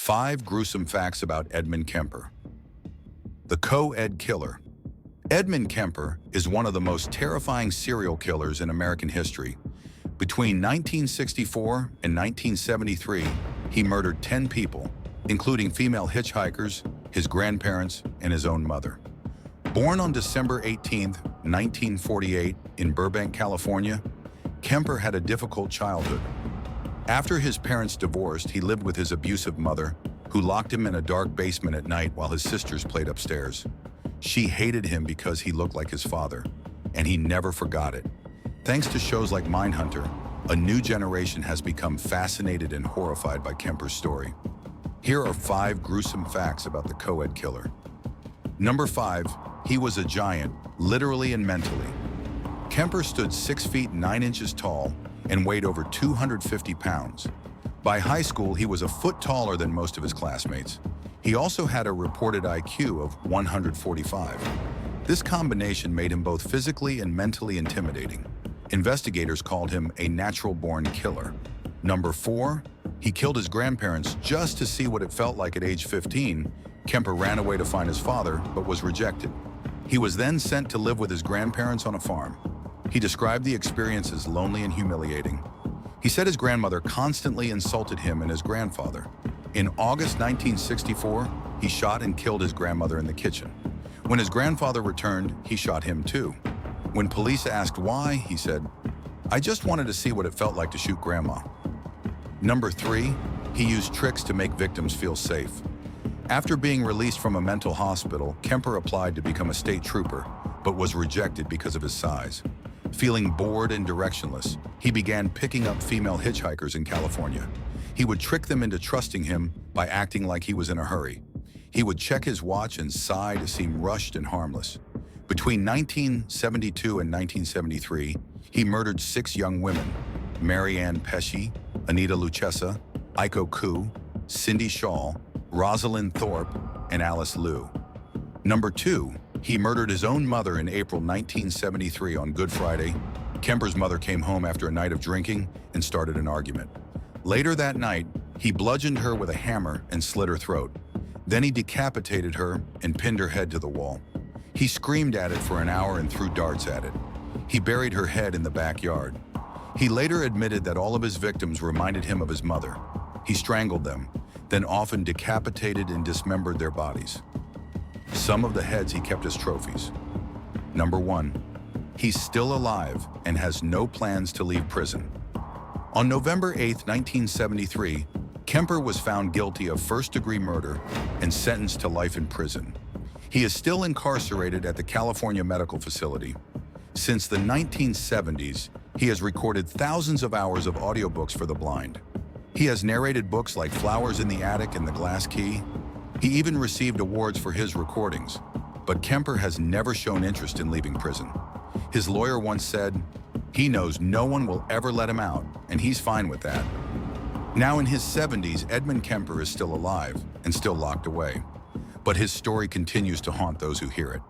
5 gruesome facts about Edmund Kemper. The co-ed killer. Edmund Kemper is one of the most terrifying serial killers in American history. Between 1964 and 1973, he murdered 10 people, including female hitchhikers, his grandparents, and his own mother. Born on December 18, 1948, in Burbank, California, Kemper had a difficult childhood. After his parents divorced, he lived with his abusive mother, who locked him in a dark basement at night while his sisters played upstairs. She hated him because he looked like his father, and he never forgot it. Thanks to shows like Mindhunter, a new generation has become fascinated and horrified by Kemper's story. Here are 5 gruesome facts about the co-ed killer. Number 5, he was a giant, literally and mentally. Kemper stood 6 feet 9 inches tall and weighed over 250 pounds. By high school, he was a foot taller than most of his classmates. He also had a reported IQ of 145. This combination made him both physically and mentally intimidating. Investigators called him a natural-born killer. Number 4, he killed his grandparents just to see what it felt like at age 15. Kemper ran away to find his father, but was rejected. He was then sent to live with his grandparents on a farm. He described the experience as lonely and humiliating. He said his grandmother constantly insulted him and his grandfather. In August 1964, he shot and killed his grandmother in the kitchen. When his grandfather returned, he shot him too. When police asked why, he said, "I just wanted to see what it felt like to shoot grandma." Number 3, he used tricks to make victims feel safe. After being released from a mental hospital, Kemper applied to become a state trooper, but was rejected because of his size. Feeling bored and directionless, he began picking up female hitchhikers in California. He would trick them into trusting him by acting like he was in a hurry. He would check his watch and sigh to seem rushed and harmless. Between 1972 and 1973, he murdered 6 young women: Mary Ann Pesci, Anita Luchessa, Aiko Koo, Cindy Shaw, Rosalind Thorpe, and Alice Liu. Number 2, he murdered his own mother in April 1973 on Good Friday. Kemper's mother came home after a night of drinking and started an argument. Later that night, he bludgeoned her with a hammer and slit her throat. Then he decapitated her and pinned her head to the wall. He screamed at it for an hour and threw darts at it. He buried her head in the backyard. He later admitted that all of his victims reminded him of his mother. He strangled them, then often decapitated and dismembered their bodies. Some of the heads he kept as trophies. Number 1, he's still alive and has no plans to leave prison. On November 8, 1973, Kemper was found guilty of first-degree murder and sentenced to life in prison. He is still incarcerated at the California Medical Facility. Since the 1970s, he has recorded thousands of hours of audiobooks for the blind. He has narrated books like Flowers in the Attic and The Glass Key. He even received awards for his recordings, but Kemper has never shown interest in leaving prison. His lawyer once said, "He knows no one will ever let him out, and he's fine with that." Now in his 70s, Edmund Kemper is still alive and still locked away, but his story continues to haunt those who hear it.